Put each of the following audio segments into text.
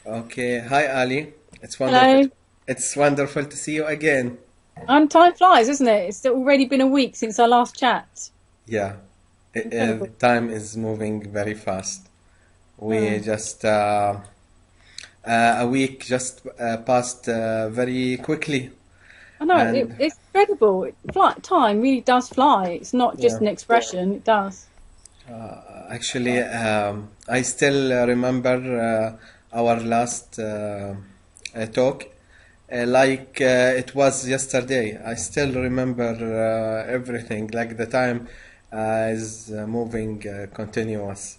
Okay, hi Ali. It's wonderful. Hello. It's wonderful to see you again. And time flies, isn't it? It's already been a week since our last chat. Yeah, Incredible. time is moving very fast. We Mm. just a week just passed very quickly, I know and it's incredible. Time really does fly. It's not just yeah, an expression. It does. actually, I still remember our last talk. It was yesterday. I still remember everything. Like the time is moving continuous.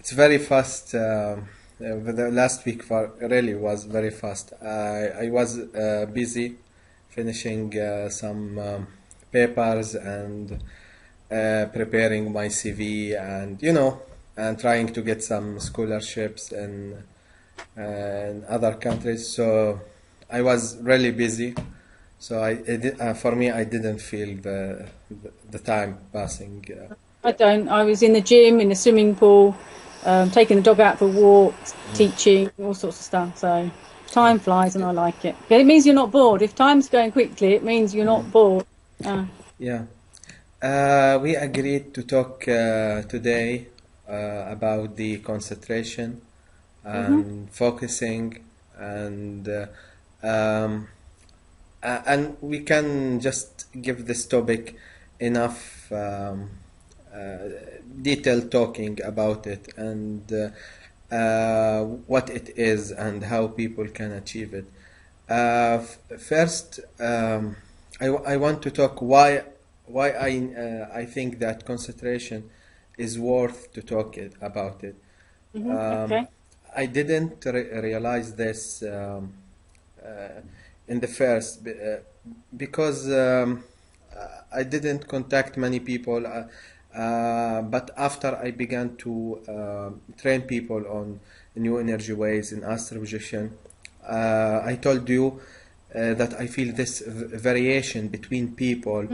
It's very fast. The last week for really was very fast. I was busy finishing some papers and preparing my CV, and and trying to get some scholarships in other countries. So I was really busy. So for me, I didn't feel the time passing. I don't. I was in the gym, in the swimming pool, taking the dog out for walks, teaching, all sorts of stuff. So time flies, and I like it. But it means you're not bored. If time's going quickly, it means you're not bored. Uh, Yeah. We agreed to talk today about the concentration hmm and focusing, and and we can just give this topic enough uh, detailed talking about it, and what it is and how people can achieve it. First, I want to talk why I think that concentration is worth to talk about it. Um, Okay. I didn't realize this uh, in the first because I didn't contact many people, but after I began to train people on new energy ways in astral projection, I told you that I feel this variation between people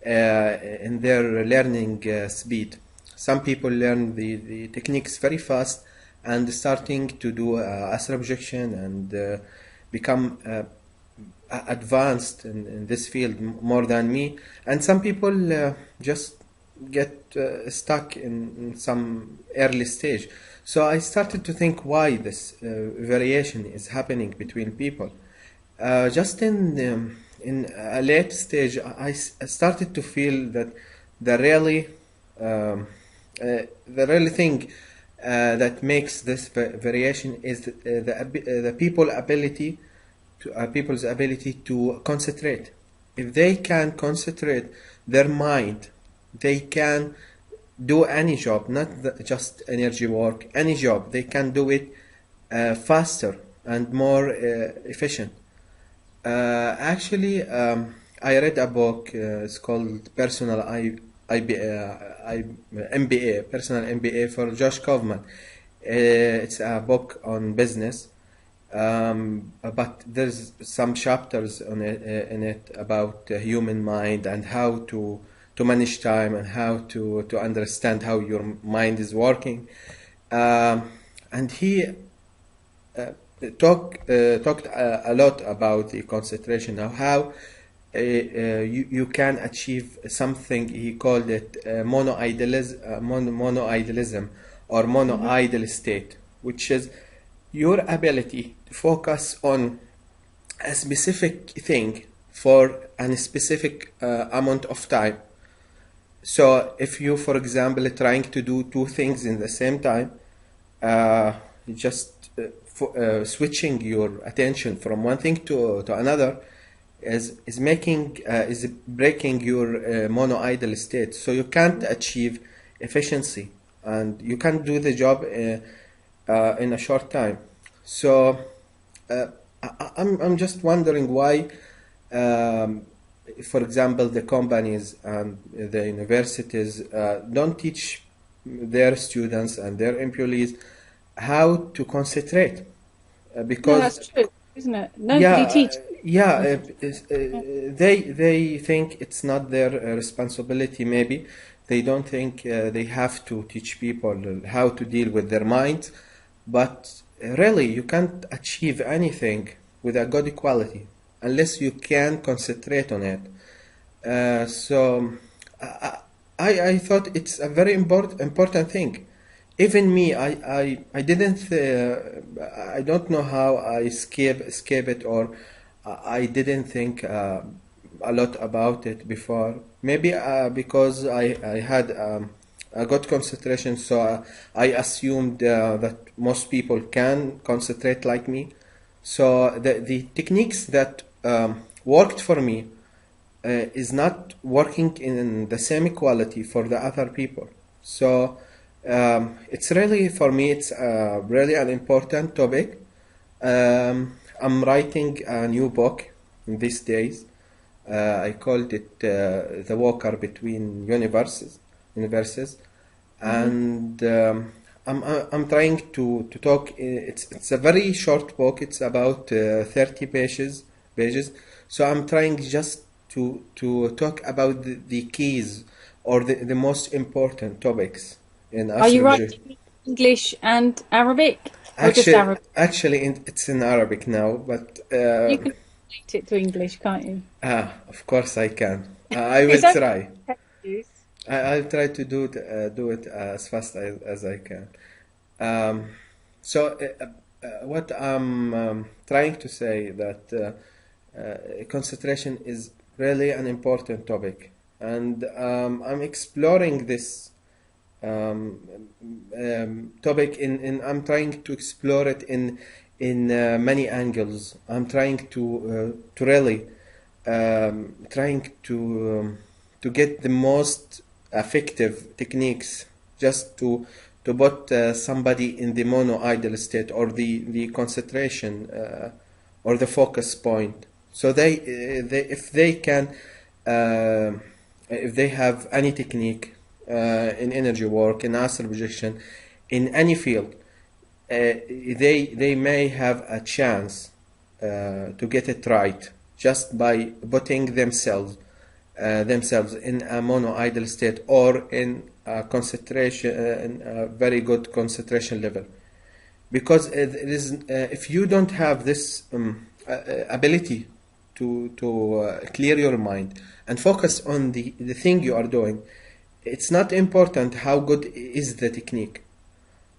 in their learning speed. Some people learn the techniques very fast and starting to do astral projection and become advanced in this field more than me. And some people just get stuck in some early stage. So I started to think why this variation is happening between people. Just in a late stage, I started to feel that the really um, the really thing that makes this variation is the people's ability to concentrate. If they can concentrate their mind, they can do any job, not just energy work, any job. They can do it faster and more efficient. Actually, I read a book. It's called Personal MBA, Personal MBA for Josh Kaufman. It's a book on business, but there's some chapters in it about the human mind and how to manage time and how to understand how your mind is working. And he talked a lot about the concentration, how you can achieve something. He called it monoidealism or hmm monoidal state, which is your ability to focus on a specific thing for a specific amount of time. So if you, for example, are trying to do two things in the same time, uh, just switching your attention from one thing to another is making is breaking your monoidal state. So you can't achieve efficiency, and you can't do the job in a short time. So uh, I'm just wondering why, um, for example, the companies and the universities don't teach their students and their employees how to concentrate. No, Because that's true, isn't it? Nobody yeah, teaches. yeah, Yeah. they think it's not their responsibility. Maybe they don't think they have to teach people how to deal with their minds, but really you can't achieve anything with a good quality unless you can concentrate on it. So I thought it's a very important thing. Even me, I didn't I don't know how I escape it, or I didn't think a lot about it before. Maybe because I had a good concentration, so I assumed that most people can concentrate like me. So the techniques that worked for me is not working in the same quality for the other people. So it's really, for me, it's really an important topic. I'm writing a new book in these days. I called it The Walker Between Universes, and I'm trying to talk. It's a very short book. It's about 30 pages. So I'm trying just to talk about the keys or the most important topics in Are you astrology. writing English and Arabic? Or just Arabic? Actually, it's in Arabic now, but You can translate it to English, can't you? of course I can. I will It's okay. try. I'll try to do it as fast as I can. So what I'm trying to say that concentration is really an important topic, and I'm exploring this topic I'm trying to explore it in many angles. I'm trying to really trying to get the most effective techniques just to put somebody in the mono-idle state, or the concentration or the focus point. So they if they can if they have any technique in energy work, in astral projection, in any field, they may have a chance to get it right just by putting themselves in a mono-idle state, or in a concentration, in a very good concentration level. Because it is, if you don't have this ability to clear your mind and focus on the thing you are doing, it's not important how good is the technique.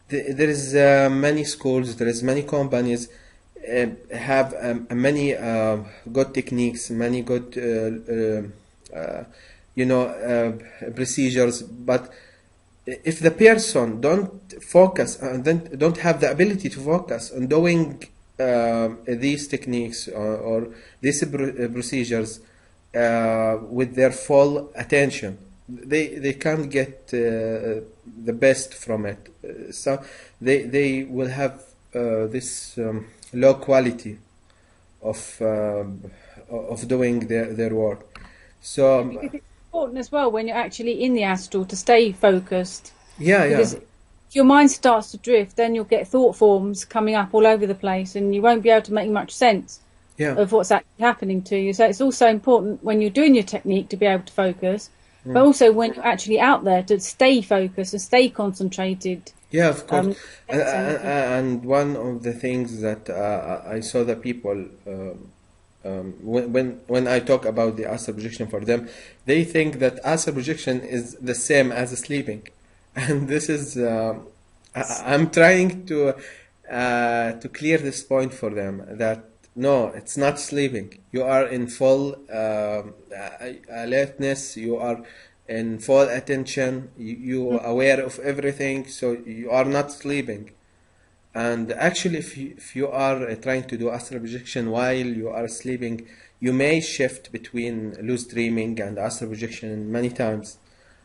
There is many schools, there is many companies have many good techniques, many good procedures, but if the person don't focus and then don't have the ability to focus on doing these techniques or these procedures with their full attention, they can't get the best from it. So they will have this low quality of doing their work. So because it's important as well when you're actually in the astral to stay focused. Because if your mind starts to drift, then you'll get thought forms coming up all over the place, and you won't be able to make much sense of what's actually happening to you. So it's also important when you're doing your technique to be able to focus, but also when you're actually out there to stay focused and stay concentrated. Yeah, of course. And one of the things that I saw the people when I talk about the astral projection for them, they think that astral projection is the same as sleeping, and this is I'm trying to clear this point for them, that no, it's not sleeping. You are in full alertness. You are in full attention. You are aware of everything, so you are not sleeping. And actually, if you are trying to do astral projection while you are sleeping, you may shift between lucid dreaming and astral projection many times.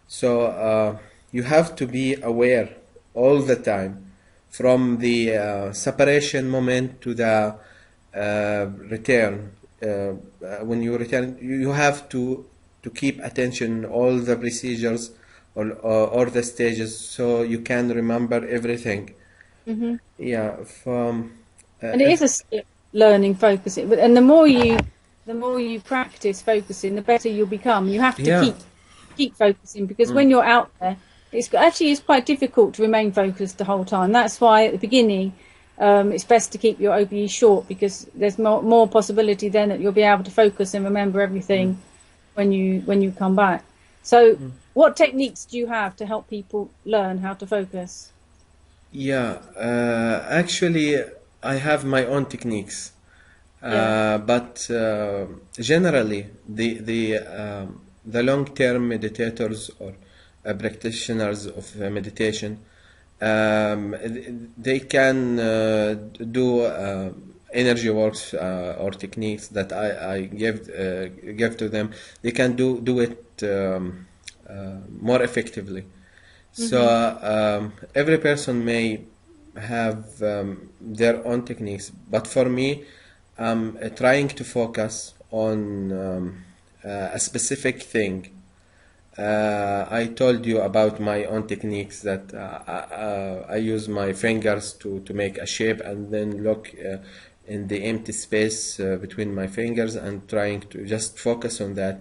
So you have to be aware all the time, from the separation moment to the return. When you return, you have to keep attention all the procedures or the stages, so you can remember everything. Mm-hmm. Yeah, and it is a skill, learning focusing, and the more you practice focusing, the better you'll become. You have to keep focusing, because when you're out there, it's quite difficult to remain focused the whole time. That's why at the beginning it's best to keep your OBE short, because there's more possibility then that you'll be able to focus and remember everything when you come back. So what techniques do you have to help people learn how to focus? Yeah, actually, I have my own techniques, but generally, the long-term meditators or practitioners of meditation, they can do energy works or techniques that I give to them. They can do it more effectively. So every person may have their own techniques, but for me, I'm trying to focus on a specific thing. I told you about my own techniques that I use my fingers to make a shape and then look in the empty space between my fingers and trying to just focus on that,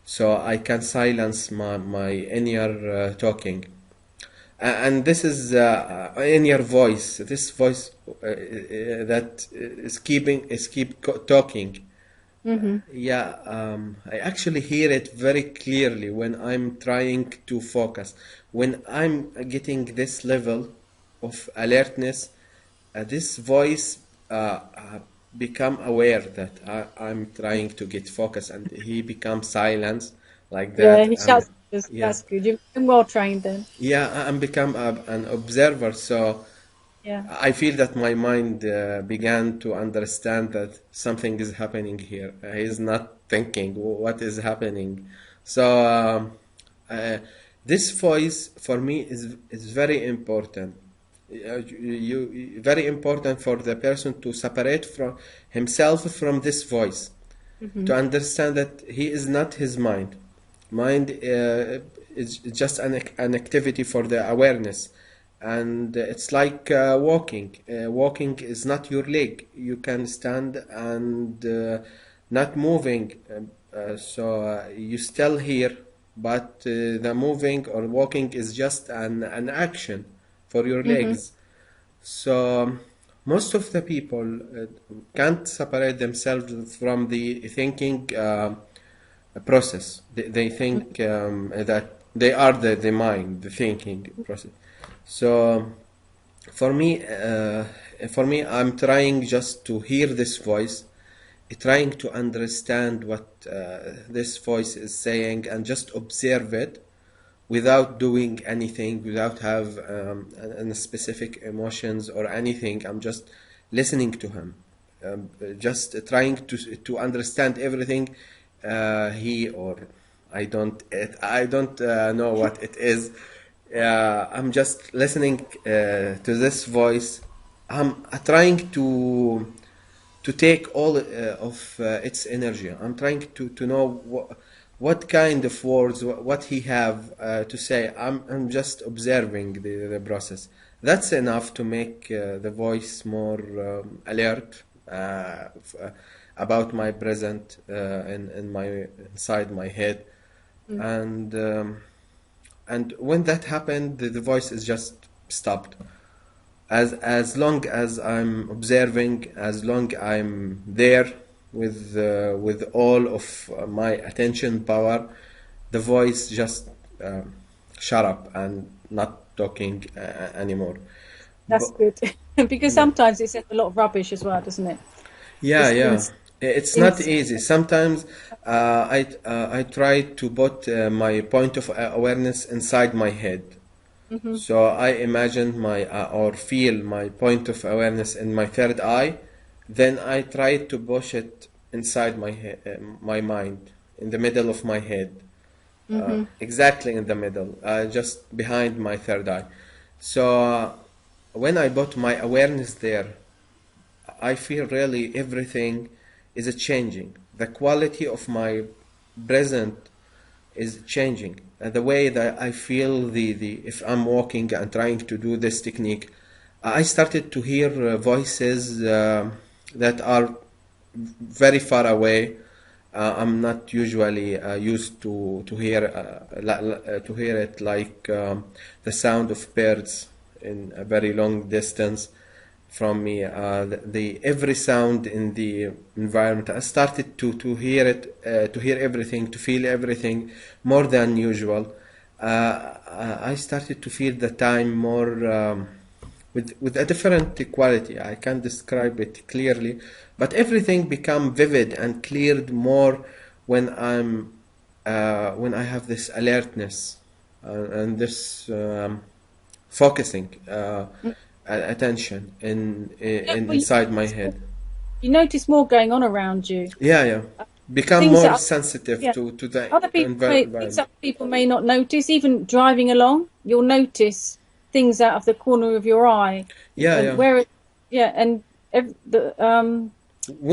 so I can silence my inner talking. And this is in your voice. This voice that is keep talking. I actually hear it very clearly when I'm trying to focus. When I'm getting this level of alertness, this voice become aware that I'm trying to get focus, and he becomes silent like that. Yeah, he shouts. That's good. You've been well trained then. Yeah, I'm become an observer, so I feel that my mind began to understand that something is happening here. He's not thinking what is happening. So this voice for me is very important. Very important for the person to separate from himself from this voice, to understand that he is not his mind. Mind is just an activity for the awareness, and it's like walking. Walking is not your leg. You can stand and not moving, so you still here, but the moving or walking is just an action for your legs. So most of the people can't separate themselves from the thinking process. They think that they are the mind, the thinking process. So for me, I'm trying just to hear this voice, trying to understand what this voice is saying, and just observe it without doing anything, without have any specific emotions or anything. I'm just listening to him, just trying to understand everything. He or I don't know what it is. I'm just listening to this voice. I'm trying to take all of its energy. I'm trying to know what kind of words, what he have to say. I'm just observing the process. That's enough to make the voice more alert about my present inside my head. And when that happened, the voice is just stopped. As long as I'm observing, as long I'm there with all of my attention power, the voice just shut up and not talking anymore. That's good. Because sometimes it says a lot of rubbish as well, doesn't it? It's not easy. Sometimes I try to put my point of awareness inside my head. So I imagine or feel my point of awareness in my third eye. Then I try to push it inside my mind, in the middle of my head, exactly in the middle, just behind my third eye. So when I put my awareness there, I feel really everything is changing. The quality of my present is changing. The way that I feel if I'm walking and trying to do this technique, I started to hear voices that are very far away. I'm not usually used to hear it, like the sound of birds in a very long distance, from me. The every sound in the environment, I started to hear it, to hear everything, to feel everything more than usual. I started to feel the time more with a different quality. I can't describe it clearly, but everything become vivid and cleared more when when I have this alertness and this focusing attention inside my head. You notice more going on around you. Yeah. Become Things more that sensitive to the other people things that people may not notice. Even driving along, you'll notice things out of the corner of your eye. When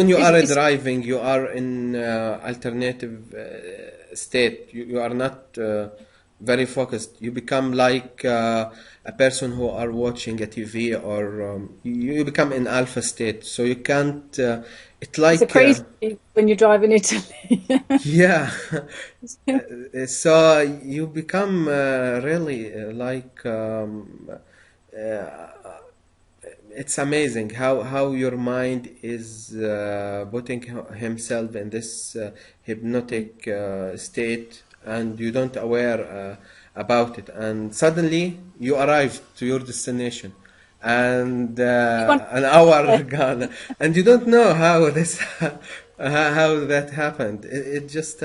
you are driving, you are in alternative state. You are not very focused. You become like a person who are watching a TV, or you become in alpha state. So you can't. It's like it's crazy when you drive in Italy. Yeah. So you become really like. It's amazing how your mind is putting himself in this hypnotic state, and you don't aware about it, and suddenly you arrive to your destination, and an hour gone, and you don't know how this how that happened. It just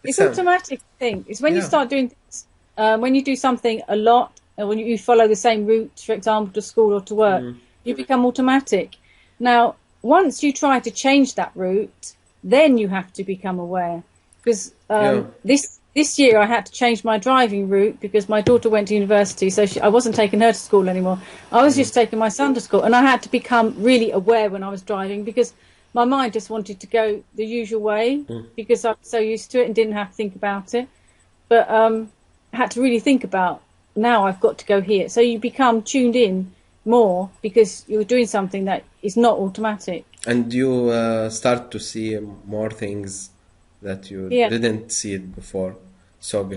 it's automatic thing. It's when you start doing things, when you do something a lot. When you follow the same route, for example, to school or to work, you become automatic. Now, once you try to change that route, then you have to become aware. Because this year I had to change my driving route because my daughter went to university, so I wasn't taking her to school anymore. I was just taking my son to school, and I had to become really aware when I was driving because my mind just wanted to go the usual way because I'm so used to it and didn't have to think about it. But I had to really think about, now I've got to go here. So you become tuned in more because you're doing something that is not automatic. And you start to see more things that you didn't see it before. And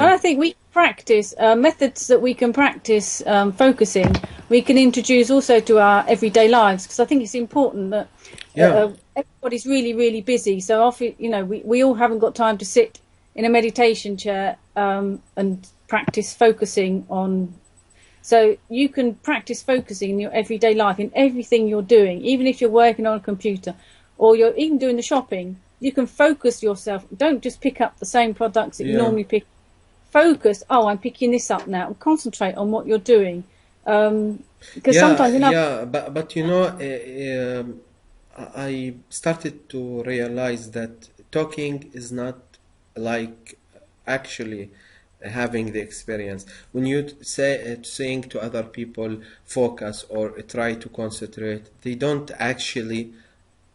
I think we practice methods that we can practice focusing. We can introduce also to our everyday lives, because I think it's important that everybody's really, really busy. So often, we all haven't got time to sit in a meditation chair and practice focusing on. So you can practice focusing in your everyday life, in everything you're doing, even if you're working on a computer or you're even doing the shopping. You can focus yourself. Don't just pick up the same products that you normally pick. Focus. Oh, I'm picking this up now. And concentrate on what you're doing. Because sometimes but I started to realize that talking is not like actually having the experience. When you saying to other people focus or try to concentrate, they don't actually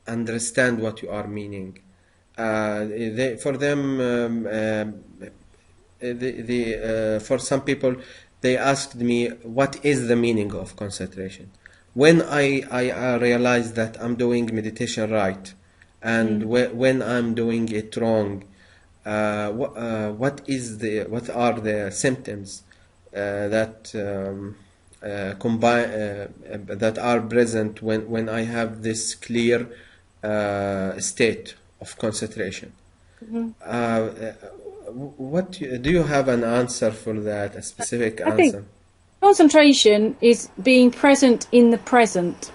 understand what you are meaning. For some people, they asked me, what is the meaning of concentration? When I realized that I'm doing meditation right, and when I'm doing it wrong, what are the symptoms that that are present when I have this clear state of concentration? What do you have an answer for that? A specific answer? I think concentration is being present in the present.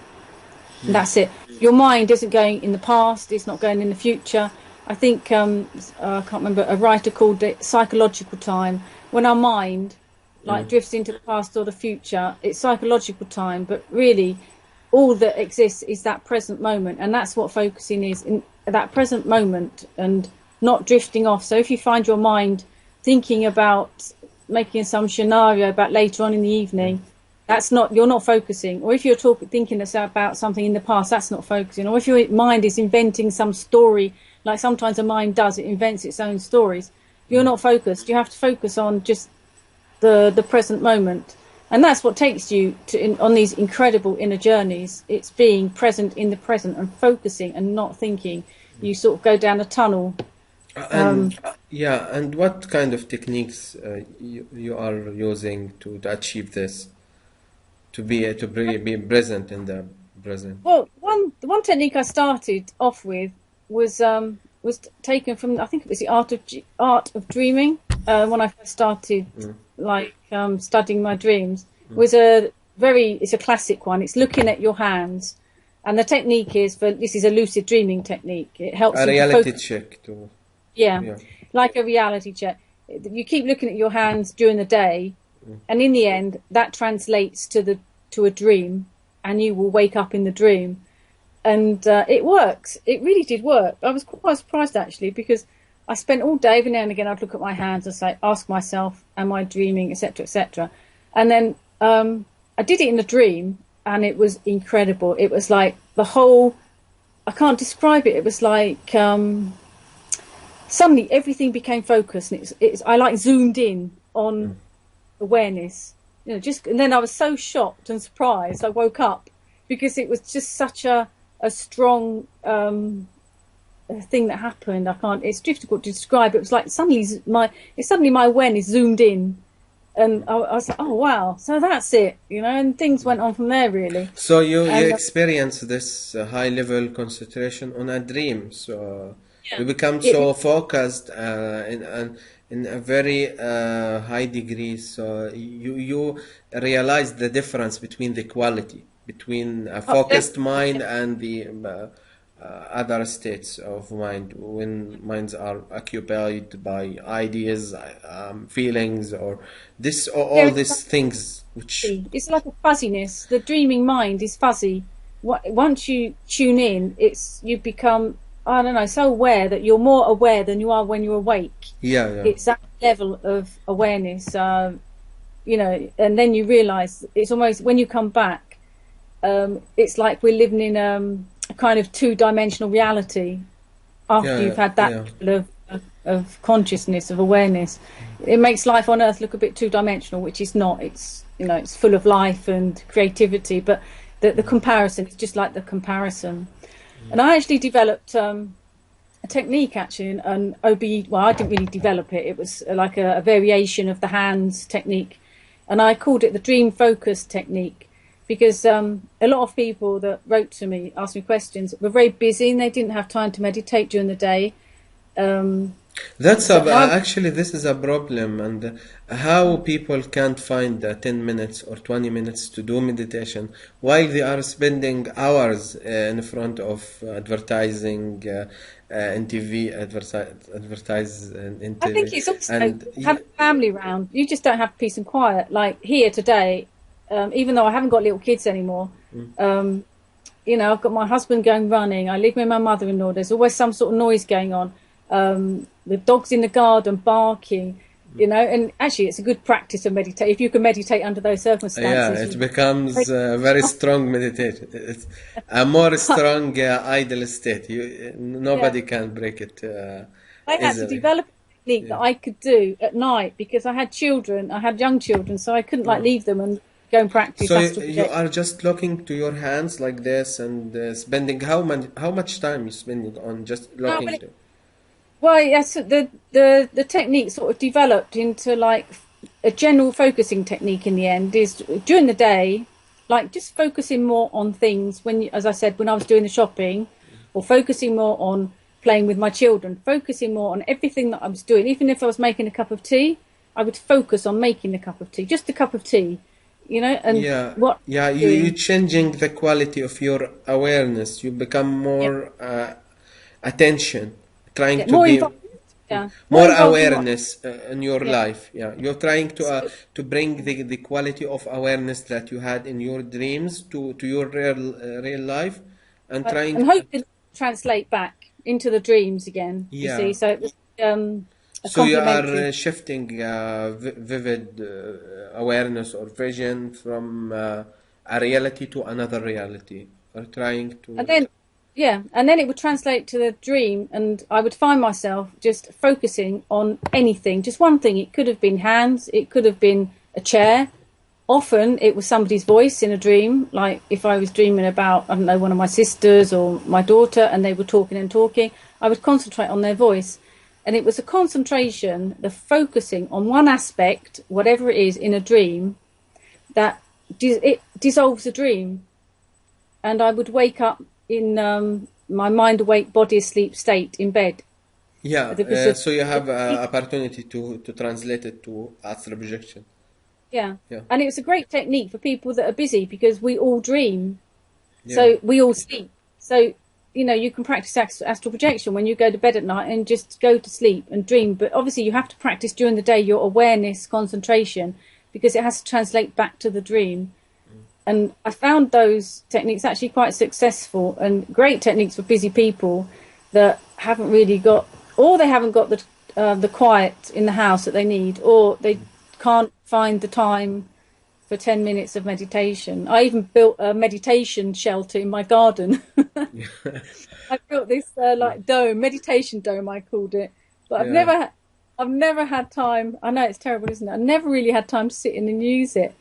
That's it. Your mind isn't going in the past. It's not going in the future. I think I can't remember, a writer called it psychological time. When our mind drifts into the past or the future, it's psychological time. But really, all that exists is that present moment, and that's what focusing is, in that present moment and not drifting off. So if you find your mind thinking about making some scenario about later on in the evening, you're not focusing. Or if you're thinking about something in the past, that's not focusing. Or if your mind is inventing some story, like sometimes a mind does, it invents its own stories, you're not focused. You have to focus on just the present moment. And that's what takes you on these incredible inner journeys. It's being present in the present and focusing and not thinking. You sort of go down a tunnel. And what kind of techniques you are using to achieve this? be present in the present. Well, one technique I started off with was taken from, I think it was the art of dreaming. When I first started studying my dreams, it's a classic one. It's looking at your hands, and the technique this is a lucid dreaming technique. It helps a you reality to focus. check too. Yeah, like a reality check. You keep looking at your hands during the day, and in the end, that translates to a dream, and you will wake up in the dream. And it works. It really did work. I was quite surprised, actually, because I spent all day, every now and again, I'd look at my hands and ask myself, am I dreaming, etc., etc. And then I did it in a dream, and it was incredible. It was like I can't describe it. It was like suddenly everything became focused, and I zoomed in on awareness. And then I was so shocked and surprised. I woke up because it was just such a strong thing that happened. It's difficult to describe. It was like suddenly my awareness zoomed in, and I was like, oh wow, so that's it, and things went on from there, really. So you experience this high level concentration on a dream, so you become so focused in a very high degree, so you realize the difference between the quality between a focused mind and the other states of mind, when minds are occupied by ideas, feelings, or all these things, which it's like a fuzziness. The dreaming mind is fuzzy. Once you tune in, you become, I don't know, so aware that you're more aware than you are when you're awake. It's that level of awareness, and then you realize it's almost, when you come back, it's like we're living in a kind of two-dimensional reality after you've had that level of consciousness, of awareness. It makes life on Earth look a bit two-dimensional, which is not. It's it's full of life and creativity, but the comparison is just like the comparison. And I actually developed a technique, actually, an OBE. Well, I didn't really develop it. It was like a variation of the hands technique, and I called it the dream focus technique. Because a lot of people that wrote to me, asked me questions, were very busy and they didn't have time to meditate during the day. Actually, this is a problem, and how people can't find 10 minutes or 20 minutes to do meditation while they are spending hours in front of advertising in TV, advertise in TV. I think it's also having family around. You just don't have peace and quiet. Like here today, even though I haven't got little kids anymore, I've got my husband going running. I live with my mother-in-law. There's always some sort of noise going on. The dog's in the garden barking, and actually it's a good practice to meditate. If you can meditate under those circumstances. Yeah, it becomes a very strong meditation. It's a more strong idle state. Nobody can break it I had to develop a technique that I could do at night because I had children. I had young children, so I couldn't leave them and go and practice. So you are just looking to your hands like this and spending how much time you spending on just looking to? Well, yes, the technique sort of developed into like a general focusing technique. In the end, is during the day, like just focusing more on things. As I said, when I was doing the shopping, or focusing more on playing with my children, focusing more on everything that I was doing. Even if I was making a cup of tea, I would focus on making the cup of tea, just a cup of tea. You're changing the quality of your awareness. You become more attention, trying to be more awareness in your life. You're trying to bring the quality of awareness that you had in your dreams to your real life, and hopefully translate back into the dreams again. You see, so it was so you are shifting vivid awareness or vision from a reality to another reality, or trying to. And then it would translate to the dream, and I would find myself just focusing on anything, just one thing. It could have been hands, it could have been a chair. Often it was somebody's voice in a dream, like if I was dreaming about, I don't know, one of my sisters or my daughter, and they were talking and talking, I would concentrate on their voice. And it was a concentration, the focusing on one aspect, whatever it is in a dream, that it dissolves the dream, and I would wake up in my mind awake, body asleep state in bed. Yeah, so you have opportunity to translate it to astral projection. Yeah. Yeah. And it's a great technique for people that are busy, because we all dream. Yeah. So we all sleep. So, you know, you can practice astral projection when you go to bed at night and just go to sleep and dream. But obviously you have to practice during the day your awareness, concentration, because it has to translate back to the dream. And I found those techniques actually quite successful, and great techniques for busy people that haven't really got, or they haven't got the quiet in the house that they need, or they can't find the time for 10 minutes of meditation. I even built a meditation shelter in my garden. I built this like dome, meditation dome, I called it. But I've never had time. I know it's terrible, isn't it? I've never really had time to sit in and use it.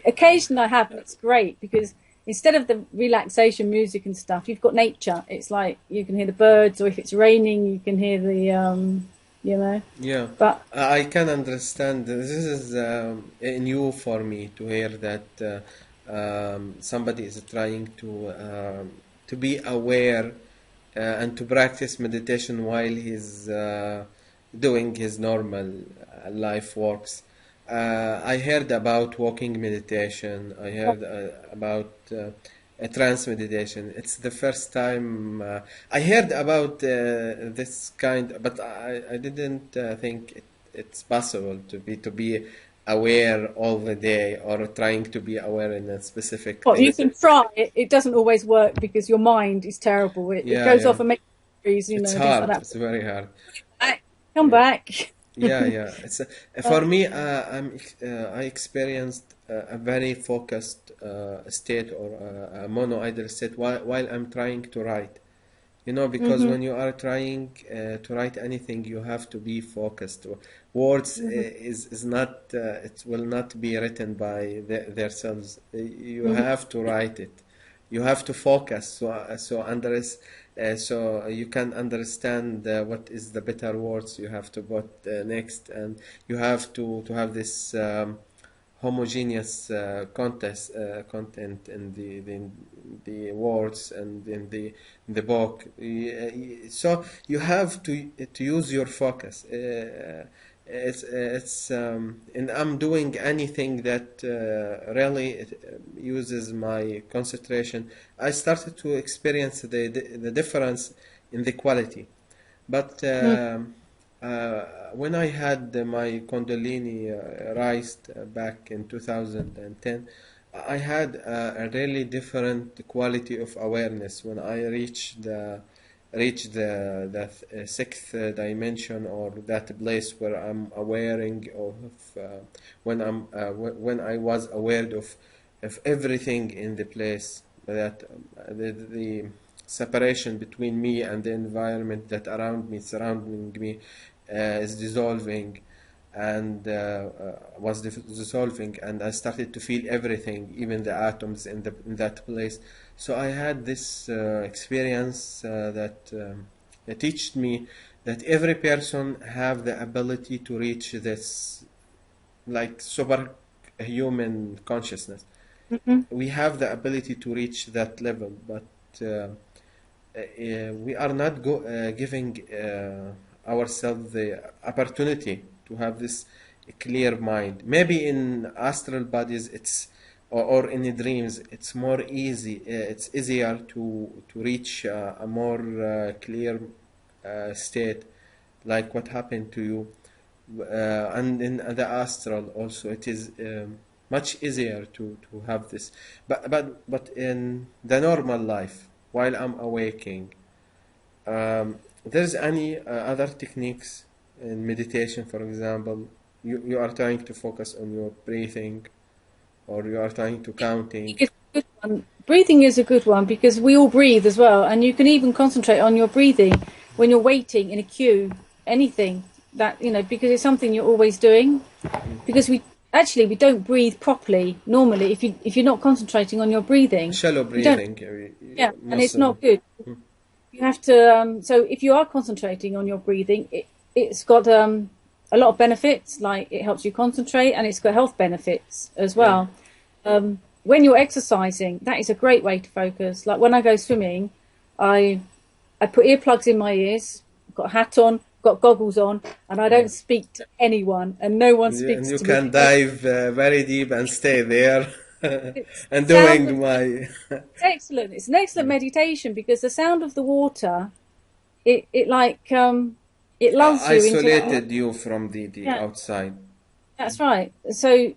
Occasionally I have, and it's great, because instead of the relaxation music and stuff, you've got nature. It's like you can hear the birds, or if it's raining, you can hear the, you know. Yeah, but I can understand. This is new for me to hear that somebody is trying to be aware and to practice meditation while he's doing his normal life works. I heard about walking meditation. I heard about a trance meditation. It's the first time I heard about this kind, but I didn't think it's possible to be aware all the day, or trying to be aware in a specific well, thing. you can try it. It doesn't always work, because your mind is terrible. It goes off and makes memories, you know. It's things hard. like that. It's very hard. Come back. Yeah. It's for me. I experienced a very focused state, or a monoidal state while I'm trying to write. You know, because when you are trying to write anything, you have to be focused. Words is not. It will not be written by themselves. You have to write it. You have to focus. So you can understand what is the better words you have to put next, and you have to have this homogeneous content in the words and in the book. So you have to use your focus. And I'm doing anything that really uses my concentration. I started to experience the difference in the quality. But when I had my Kundalini raised back in 2010, I had a really different quality of awareness when I reached the sixth dimension, or that place where I'm awareing of when I was aware of everything in the place, that the separation between me and the environment that surrounding me is dissolving, and was dissolving, and I started to feel everything, even the atoms in that place. So I had this experience that taught me that every person have the ability to reach this like superhuman consciousness. We have the ability to reach that level, but we are not giving ourselves the opportunity to have this clear mind. Maybe in astral bodies or in the dreams it's more easy, it's easier to reach a more clear state, like what happened to you, and in the astral also it is much easier to have this, but in the normal life while I'm awaking, there's any other techniques in meditation, for example, you are trying to focus on your breathing, or you are trying to counting? It's a good one. Breathing is a good one, because we all breathe as well, and you can even concentrate on your breathing when you're waiting in a queue, anything that, you know, because it's something you're always doing. Because we don't breathe properly normally if you're not concentrating on your breathing. Shallow breathing. Yeah, and it's not good. You have to. So if you are concentrating on your breathing, it's got a lot of benefits. Like it helps you concentrate, and it's got health benefits as well. when you're exercising, that is a great way to focus. Like when I go swimming, I put earplugs in my ears, got a hat on, got goggles on, and I don't speak to anyone, and no one speaks And you to can me. dive very deep and stay there It's and the sound doing of, my it's excellent. It's an excellent meditation because the sound of the water, it like it lulls you into like, isolated you from the yeah, outside. that's right. So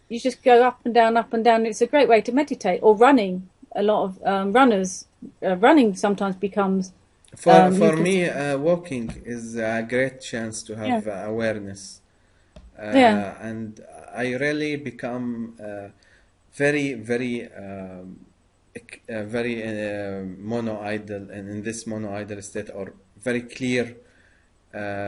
you just go up and down, up and down. It's a great way to meditate. Or running. A lot of runners, running sometimes becomes you For can me, walking is a great chance to yeah have awareness, yeah and I really become very very mono-idle, and in this mono-idle state or very clear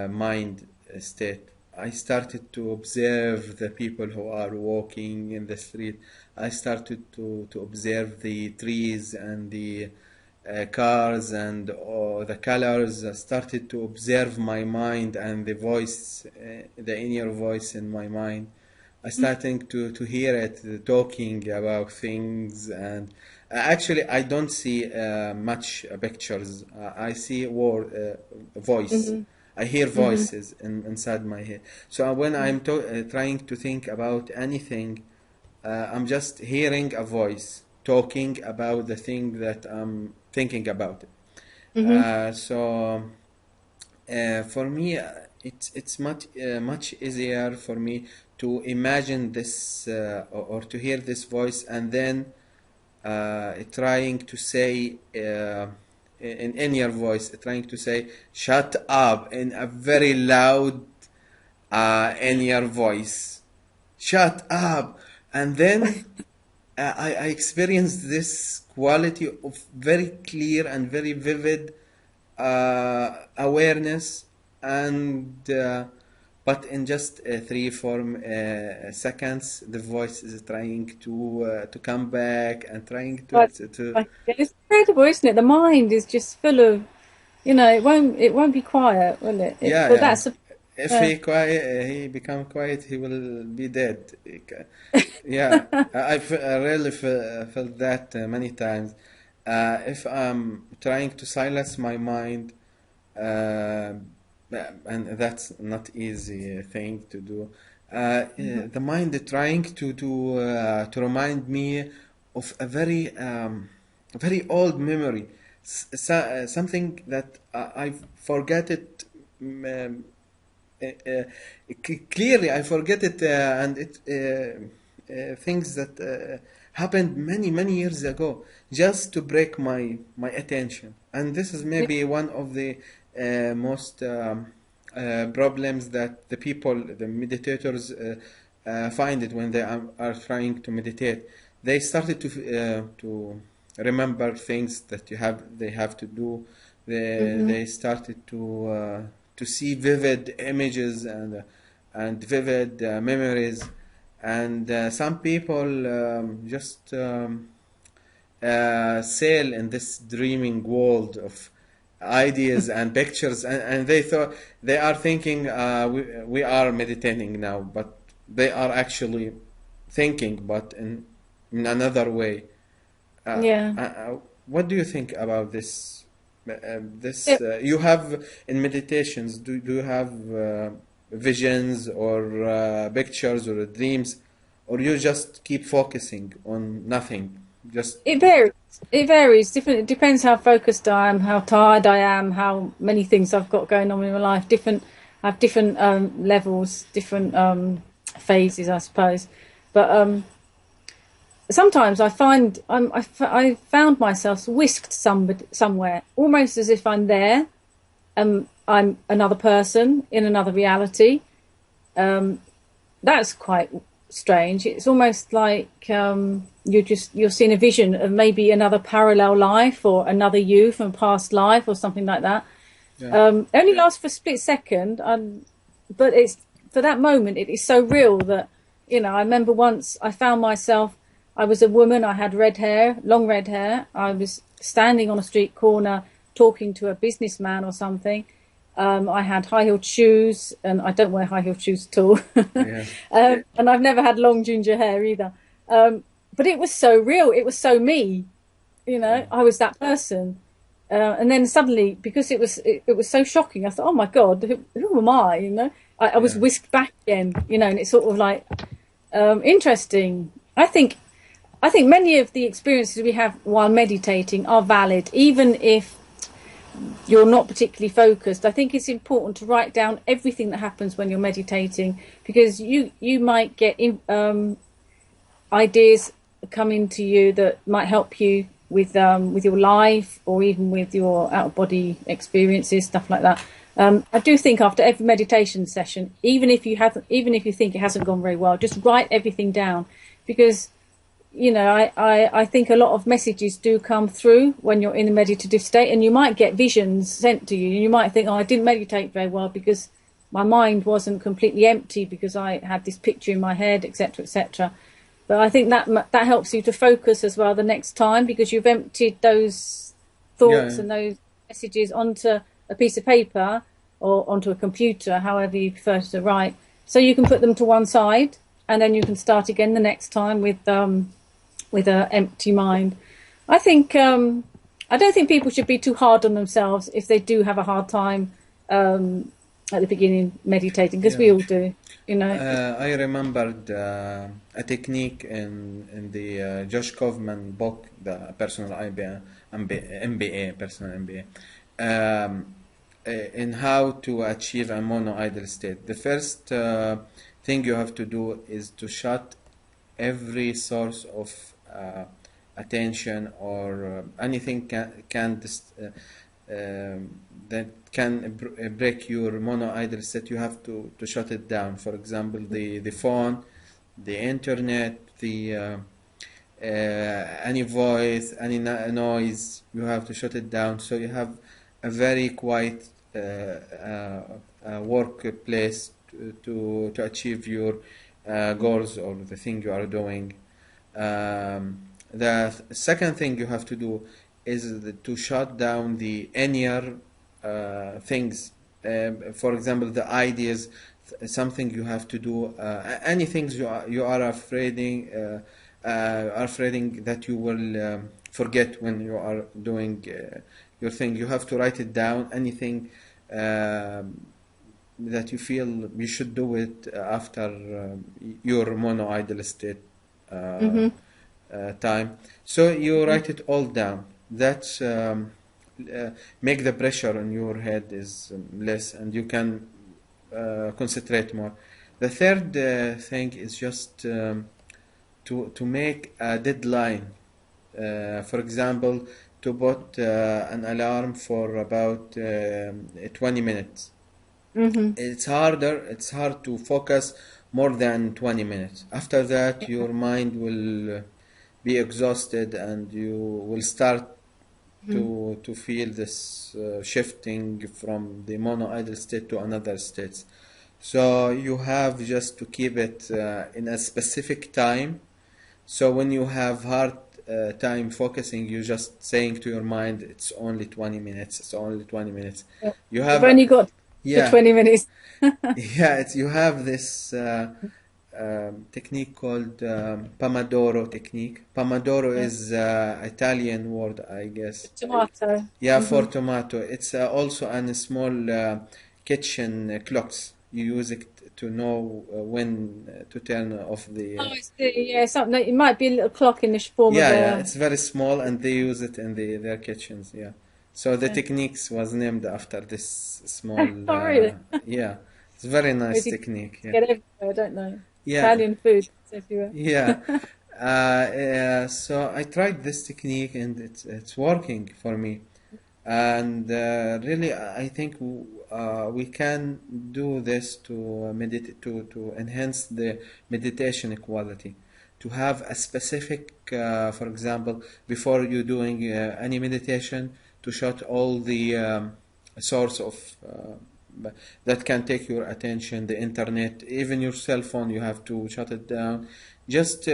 mind state. I started to observe the people who are walking in the street. I started to observe the trees and the cars and the colors. I started to observe my mind and the voice, the inner voice in my mind. I starting to hear it talking about things, and actually I don't see much pictures. I see voice. hmm I hear hmm voices inside my head. So when I'm trying to think about anything, I'm just hearing a voice talking about the thing that I'm thinking about. hmm For me, it's much easier for me to imagine this or to hear this voice, and then trying to say in your voice, trying to say "shut up" in a very loud in your voice. Shut up, and then I experienced this quality of very clear and very vivid awareness, and but in just 3 4 seconds the voice is trying to come back and trying But to like, it's incredible, isn't it? The mind is just full of, it won't be quiet, will it? yeah, But yeah. that's a, If uh, he quiet, he become quiet, he will be dead. Yeah, I really felt that many times. If I'm trying to silence my mind, uh, and that's not easy thing to do. The mind is trying to remind me of a very old memory, something that I forgot it. Clearly, I forget it, and it things that happened many years ago, just to break my attention. And this is yeah, maybe one of the most problems that the people, the meditators, find it when they are trying to meditate. They started to remember things that they have to do. hmm They started to see vivid images and vivid memories, and some people just sail in this dreaming world of ideas and pictures, and they are thinking we are meditating now, but they are actually thinking, but in another way. yeah. What do you think about this? Yeah. You have in meditations. Do you have visions or pictures or dreams, or you just keep focusing on nothing? Just It varies. It varies. Different. It depends how focused I am, how tired I am, how many things I've got going on in my life. Different. I have different levels, different phases, I suppose. But sometimes I find I found myself whisked somewhere, almost as if I'm there. I'm another person in another reality. That's quite strange. It's almost like you're seeing a vision of maybe another parallel life or another you from a past life or something like that. yeah, It only lasts for a split second, but it's for that moment. It is so real that I remember once I found myself. I was a woman. I had red hair, long red hair. I was standing on a street corner talking to a businessman or something. I had high-heeled shoes, and I don't wear high-heeled shoes at all. yeah, And I've never had long ginger hair either. but it was so real. It was so me, you know. I was that person. And then suddenly, because it was so shocking, I thought, oh my God, who am I? You know, I was whisked back again, you know, and it's sort of like interesting. I think many of the experiences we have while meditating are valid, even if you're not particularly focused. I think it's important to write down everything that happens when you're meditating, because you might get ideas coming to you that might help you with your life, or even with your out of body experiences, stuff like that. I do think after every meditation session, even if you think it hasn't gone very well, just write everything down, because you know, I think a lot of messages do come through when you're in a meditative state, and you might get visions sent to you. You might think, oh, I didn't meditate very well because my mind wasn't completely empty, because I had this picture in my head, etc., etc. But I think that helps you to focus as well the next time, because you've emptied those thoughts and those messages onto a piece of paper or onto a computer, however you prefer to write. So you can put them to one side, and then you can start again the next time with an empty mind. I think I don't think people should be too hard on themselves if they do have a hard time at the beginning meditating, because we all do. You know, I remembered a technique in the Josh Kaufman book, the personal MBA, personal MBA, in how to achieve a mono-idle state. The first thing you have to do is to shut every source of attention or anything that can break your mono-idle state. You have to shut it down. For example, the phone, the internet, the any voice, any noise, you have to shut it down. So you have a very quiet workplace to achieve your goals or the thing you are doing. The second thing you have to do is to shut down the inner things. For example, the ideas, something you have to do, any things you are afraid that you will forget when you are doing your thing. You have to write it down. Anything that you feel you should do it after your mono-idle state time. So you write it all down. That's make the pressure on your head is less, and you can concentrate more. The third thing is just to make a deadline. For example, to put an alarm for about 20 minutes. It's hard to focus more than 20 minutes. After that, your mind will be exhausted, and you will start to feel this shifting from the mono-idle state to another state. So you have just to keep it in a specific time. So when you have hard time focusing, you just saying to your mind, it's only 20 minutes, it's only 20 minutes. Yeah. You have You've only got the 20 minutes. you have this technique called Pomodoro technique. Pomodoro is Italian word, I guess. Tomato. Yeah, for tomato. It's also a small kitchen clocks. You use it to know when to turn off the. Oh, I see. Yeah, something. It might be a little clock in the form of Yeah, it's very small, and they use it in their kitchens. Yeah. So the techniques was named after this small. Oh, really? Yeah, it's a very nice technique. Yeah. Get everywhere, don't they? Yeah. Italian food everywhere. Yeah. So I tried this technique, and it's working for me. And really, I think we can do this to meditate, to enhance the meditation quality. To have a specific, for example, before you doing any meditation, to shut all the source of that can take your attention, the internet, even your cell phone, you have to shut it down. Just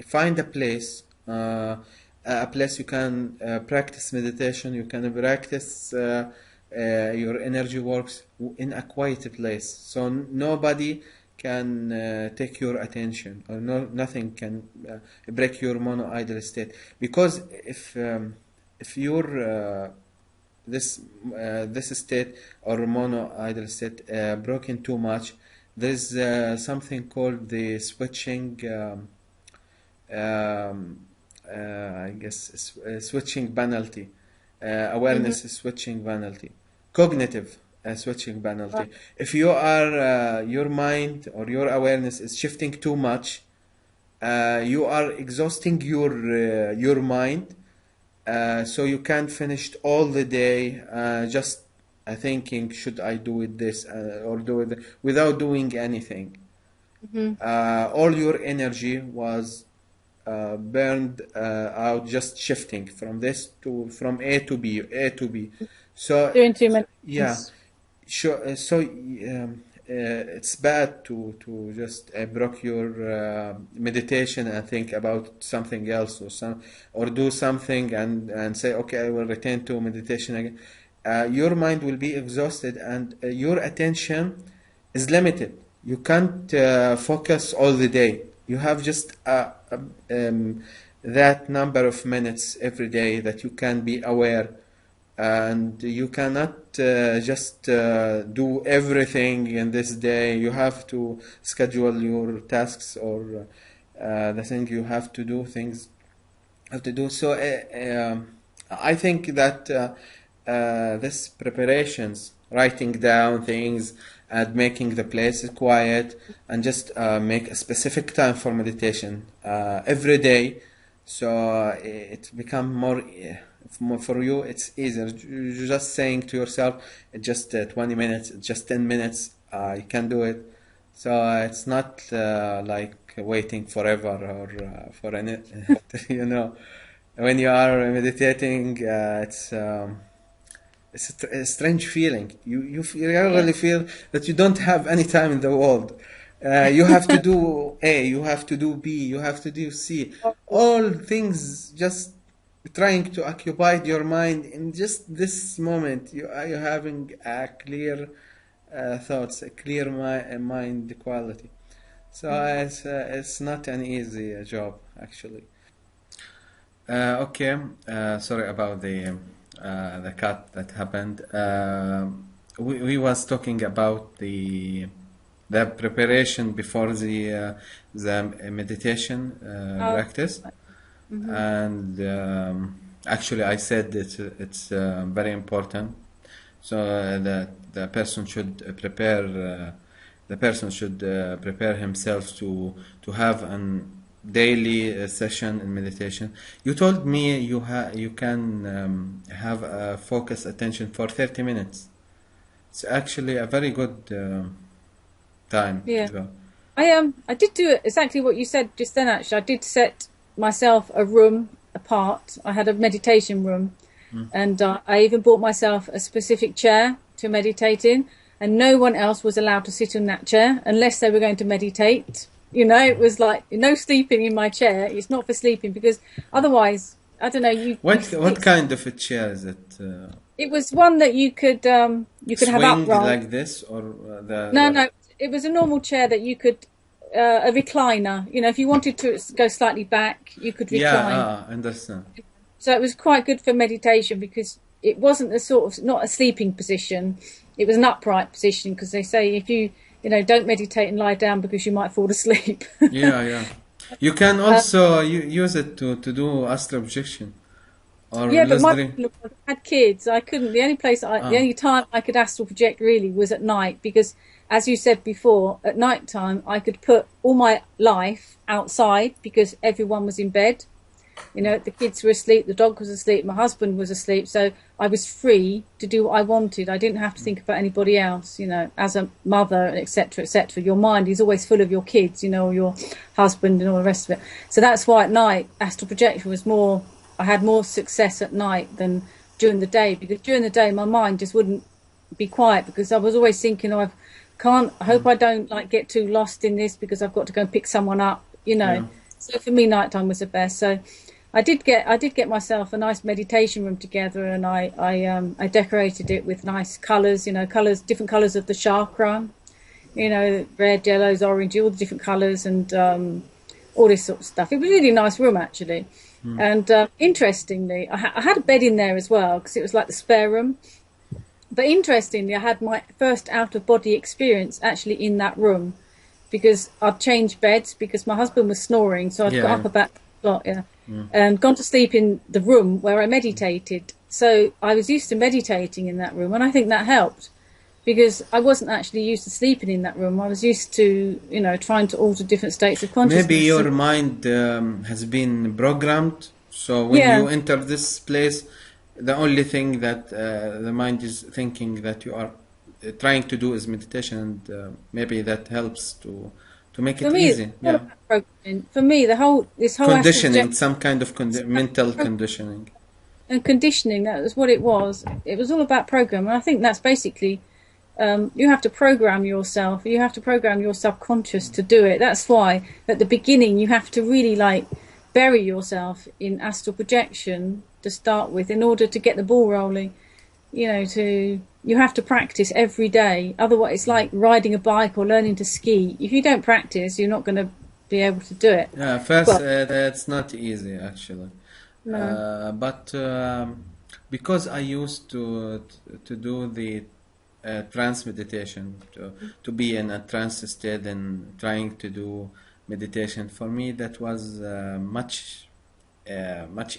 find a place you can practice meditation. You can practice your energy works in a quiet place, so nobody can take your attention, or nothing can break your monoidal state. Because if your this state or monoidal state broken too much, there's something called the switching. I guess switching penalty, awareness switching penalty, cognitive switching penalty. If you are your mind or your awareness is shifting too much, you are exhausting your mind, so you can't finish all the day just thinking, should I do it this or do it without doing anything. All your energy was burned out just shifting from this to from A to B, A to B. So Doing too many yeah, things. sure. So it's bad to just block your meditation and think about something else, or do something and say, okay, I will return to meditation again. Your mind will be exhausted, and your attention is limited. You can't focus all the day. You have just that number of minutes every day that you can be aware, and you cannot just do everything in this day. You have to schedule your tasks, or the thing you have to do, things have to do. So I think that this preparations, writing down things and making the place quiet, and just make a specific time for meditation every day, so it become more for you. It's easier. You're just saying to yourself, just 20 minutes, just 10 minutes, you can do it. So it's not like waiting forever, or for any you know, when you are meditating, it's a strange feeling. You really feel that you don't have any time in the world. You have to do A, you have to do B, you have to do C. All things just trying to occupy your mind in just this moment. You're having a clear thoughts, a clear mind quality. So it's not an easy job, actually. Okay, sorry about the cut that happened. We was talking about the preparation before the meditation practice, and actually I said that it's very important. So the person should prepare. The person should prepare himself to have an daily session in meditation. You told me you can have a focused attention for 30 minutes. It's actually a very good time. Yeah. to go. I did do exactly what you said just then. Actually, I did set myself a room apart. I had a meditation room, and I even bought myself a specific chair to meditate in, and no one else was allowed to sit in that chair unless they were going to meditate. You know, it was like no sleeping in my chair. It's not for sleeping, because otherwise, I don't know. What kind of a chair is it? It was one that you could have Swing upright. like this, or No, it was a normal chair that you could, a recliner. You know, if you wanted to go slightly back, you could recline. Yeah, I understand. So it was quite good for meditation, because it wasn't a sort of, not a sleeping position. It was an upright position, because they say if you don't meditate and lie down because you might fall asleep. Yeah. You can also use it to do astral projection. Or Yeah, but lucid I had kids. I couldn't. The only time I could astral project really was at night, because, as you said before, at night time I could put all my life outside because everyone was in bed. You know, the kids were asleep, the dog was asleep, my husband was asleep, so I was free to do what I wanted. I didn't have to think about anybody else. You know, as a mother, etc., etc. Your mind is always full of your kids, or your husband and all the rest of it. So that's why at night astral projection was more. I had more success at night than during the day, because during the day my mind just wouldn't be quiet, because I was always thinking, I hope I don't get too lost in this, because I've got to go and pick someone up, Yeah. So for me nighttime was the best. So I did get myself a nice meditation room together, and I decorated it with nice colours, different colours of the chakra, you know, red, yellows, orange, all the different colours, and all this sort of stuff. It was a really nice room, actually. And interestingly, I had a bed in there as well, because it was like the spare room. But interestingly, I had my first out-of-body experience actually in that room, because I'd changed beds because my husband was snoring, so I'd got up about the clock, and gone to sleep in the room where I meditated. So I was used to meditating in that room, and I think that helped, because I wasn't actually used to sleeping in that room. I was used to, you know, trying to alter different states of consciousness. Maybe your mind has been programmed, so when you enter this place, the only thing that the mind is thinking that you are trying to do is meditation, and maybe that helps to make it easy. For me, this whole conditioning, some kind of mental conditioning. And conditioning, that was what it was. It was all about program, and I think that's basically, you have to program yourself. You have to program your subconscious to do it. That's why at the beginning you have to really like bury yourself in astral projection to start with, in order to get the ball rolling. You know, you have to practice every day. Otherwise, it's like riding a bike or learning to ski. If you don't practice, you're not going to be able to do it. Yeah, first, that's not easy, actually. No. But because I used to do the trance meditation, to be in a trance state and trying to do meditation, for me that was much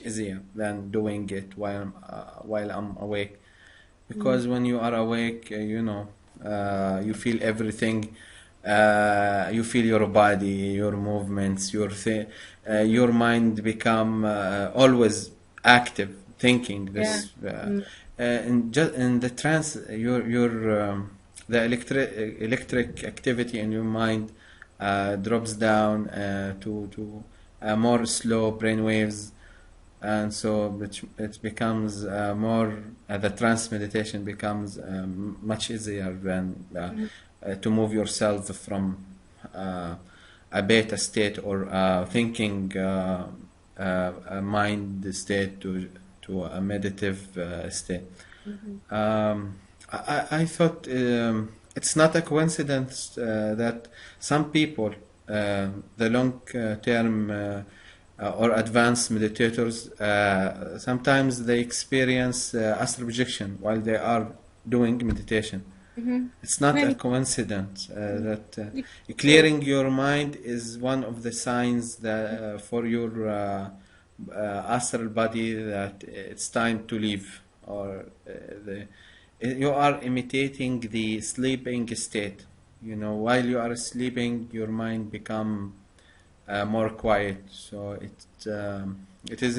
easier than doing it while I'm awake. Because when you are awake, you know, you feel everything. You feel your body, your movements, your mind become always active, thinking. This in the trance, the electric activity in your mind drops down to more slow brain waves. And so it becomes more, the trance meditation becomes much easier than to move yourself from a beta state or thinking a mind state to a meditative state. I thought it's not a coincidence that some people, the long-term or advanced meditators, sometimes they experience astral projection while they are doing meditation. It's not a coincidence that clearing your mind is one of the signs that for your astral body that it's time to leave, or you are imitating the sleeping state. You know, while you are sleeping, your mind become more quiet. So it is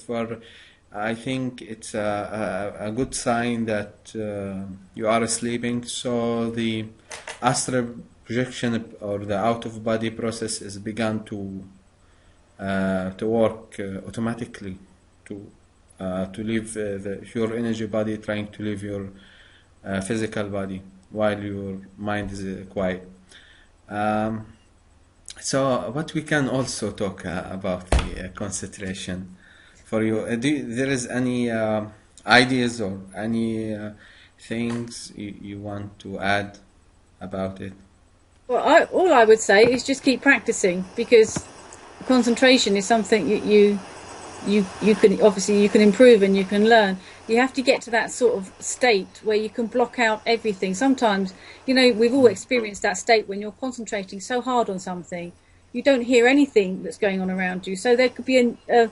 for, I think it's a good sign that you are sleeping. So the astral projection or the out of body process is begun to work automatically to leave your energy body, trying to leave your physical body while your mind is quiet. So what we can also talk about the concentration for you. There is any ideas or any things you want to add about it? Well, all I would say is just keep practicing, because concentration is something you can, obviously you can improve and you can learn. You have to get to that sort of state where you can block out everything. Sometimes, you know, we've all experienced that state when you're concentrating so hard on something, you don't hear anything that's going on around you. So there could be a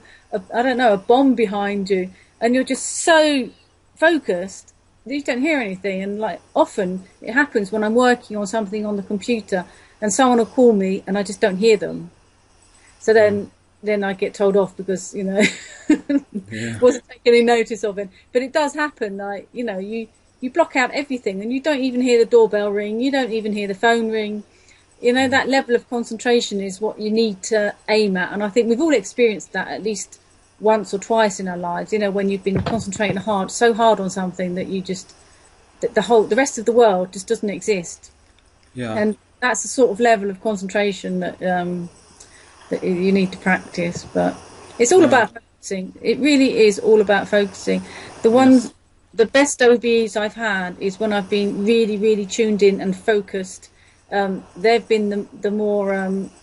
bomb behind you, and you're just so focused that you don't hear anything. And like often it happens when I'm working on something on the computer, and someone will call me and I just don't hear them. So then I get told off because, you know, wasn't taking any notice of it. But it does happen, like, you know, you block out everything and you don't even hear the doorbell ring, you don't even hear the phone ring. You know, that level of concentration is what you need to aim at. And I think we've all experienced that at least once or twice in our lives, you know, when you've been concentrating so hard on something that you just, the rest of the world just doesn't exist. Yeah. And that's the sort of level of concentration that you need to practice. But it's all about focusing. It really is all about focusing. The ones the best OBEs I've had is when I've been really, really tuned in and focused. They've been the more,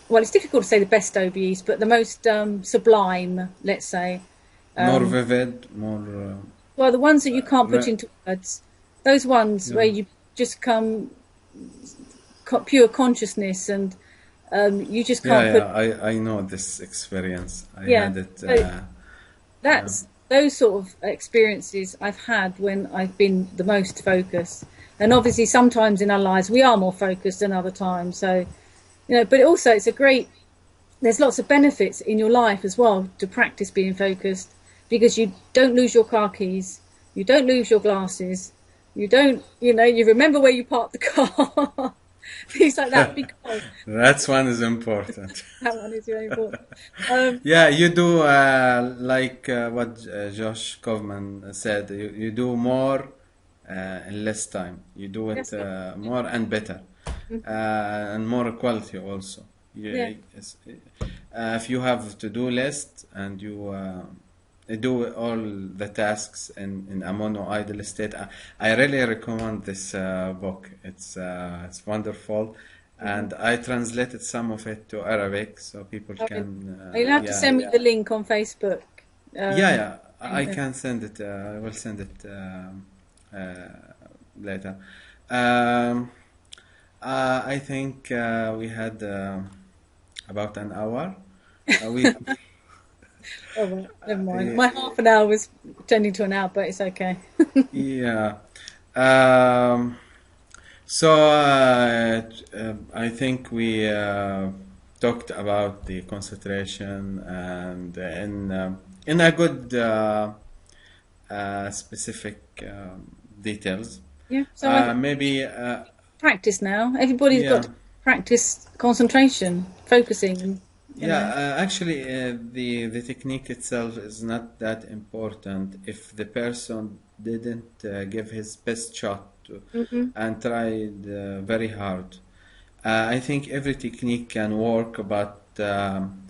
well, it's difficult to say the best OBEs, but the most sublime, let's say. More vivid, more... well, the ones that you can't put into words. Those ones where you just come pure consciousness and you just can't put... I know this experience. I had it... So those sort of experiences I've had when I've been the most focused. And obviously sometimes in our lives we are more focused than other times. So, but also it's there's lots of benefits in your life as well to practice being focused, because you don't lose your car keys, you don't lose your glasses, you don't, you remember where you parked the car, things like that. Because that one is important. That one is very important. You do like what Josh Kaufman said. You do more in less time. You do it more and better, and more quality also. If you have to do list and you do all the tasks in a mono-idle state, I really recommend this book. It's wonderful, and I translated some of it to Arabic so people can... You'll have to send me the link on Facebook. I can send it. I will send it later. I think we had about an hour. Oh, well, never mind. My half an hour was turning to an hour, but it's okay. So I think we talked about the concentration and in a good specific details. So maybe practice now. Everybody's got to practice concentration, focusing. Actually, the technique itself is not that important if the person didn't give his best shot and tried very hard. I think every technique can work, but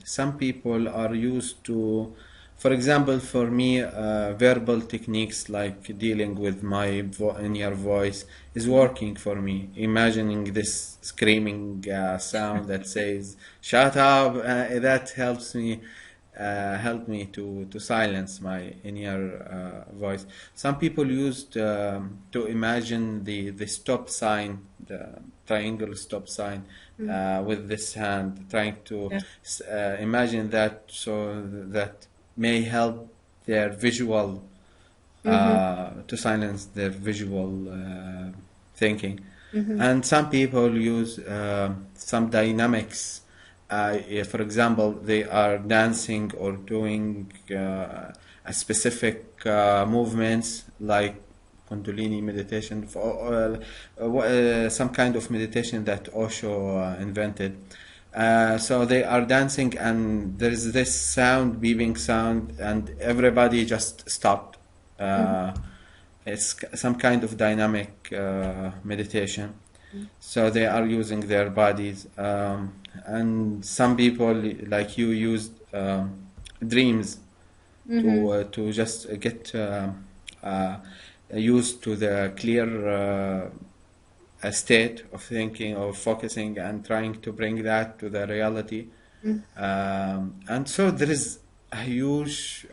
some people are used to, for example, for me, verbal techniques like dealing with my inner voice is working for me. Imagining this screaming sound that says "shut up," that helps me to silence my inner voice. Some people used to imagine the stop sign, the triangle stop sign, with this hand, trying to imagine that, so that may help their visual to silence their visual thinking. And some people use some dynamics. For example, they are dancing or doing a specific movements like Kundalini meditation, some kind of meditation that Osho invented. So they are dancing and there is this sound, beeping sound, and everybody just stopped. It's some kind of dynamic meditation. So they are using their bodies. And some people like you used dreams to just get used to the clear state of thinking or focusing and trying to bring that to the reality. And so there is a huge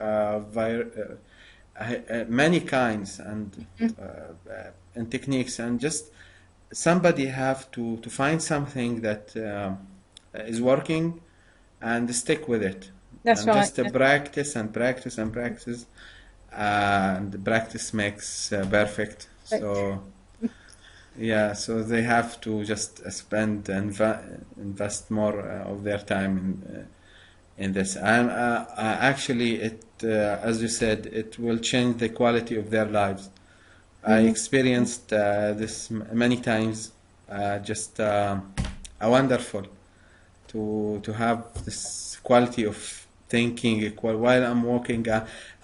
many kinds and techniques, and just somebody have to find something that is working and stick with it. That's and right. Just practice and practice and practice, and practice makes perfect. So so they have to just spend and invest more of their time in this. And actually, it as you said, it will change the quality of their lives. I experienced this many times. Just wonderful to have this quality of thinking while I'm walking.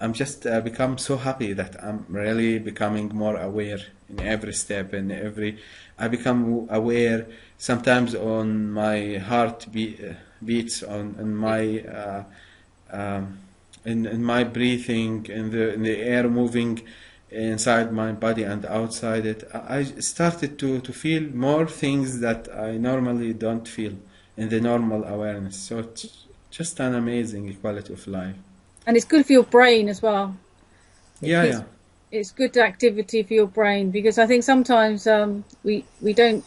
I'm just become so happy that I'm really becoming more aware in every step, in every. I become aware sometimes on my heart beats, on my in my breathing, in the air moving inside my body and outside it. I started to feel more things that I normally don't feel in the normal awareness. So it's just an amazing quality of life. And it's good for your brain as well. Yeah. It's good activity for your brain, because I think sometimes we don't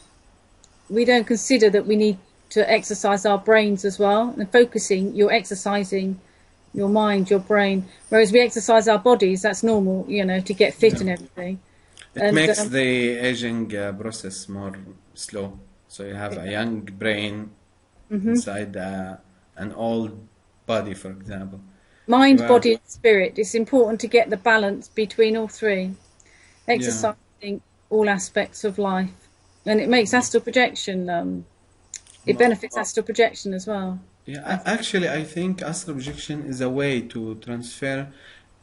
consider that we need to exercise our brains as well. And focusing, you're exercising your mind, your brain. Whereas we exercise our bodies, that's normal, to get fit and everything. It makes the aging process more slow. So you have a young brain inside an old body, for example. Mind, body, and spirit. It's important to get the balance between all three. Exercising all aspects of life. And it makes astral projection, it benefits astral projection as well. Yeah, actually, I think astral projection is a way to transfer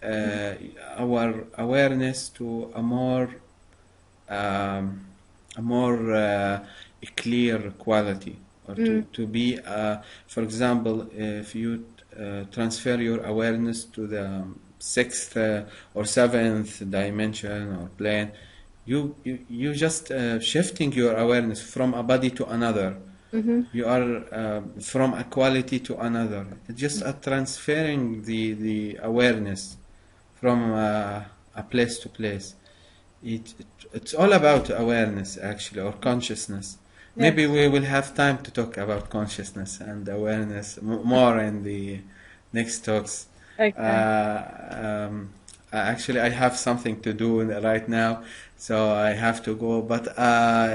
our awareness to a more clear quality, or to be, for example, if you transfer your awareness to the 6th or 7th dimension or plane, you just shifting your awareness from a body to another. You are from a quality to another. It's just transferring the awareness from a place to place. It's all about awareness, actually, or consciousness. Maybe we will have time to talk about consciousness and awareness more in the next talks. Okay. Actually, I have something to do right now, so I have to go. But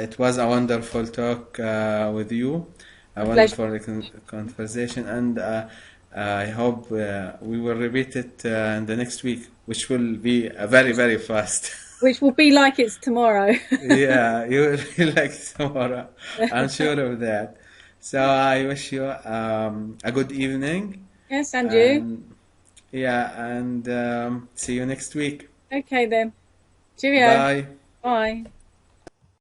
it was a wonderful talk with you, a wonderful conversation, and I hope we will repeat it in the next week, which will be very, very fast. Which will be like it's tomorrow. Yeah, you will feel like tomorrow. I'm sure of that. So I wish you a good evening. Yes, and you. Yeah, and see you next week. Okay then. Cheerio. Bye. Bye.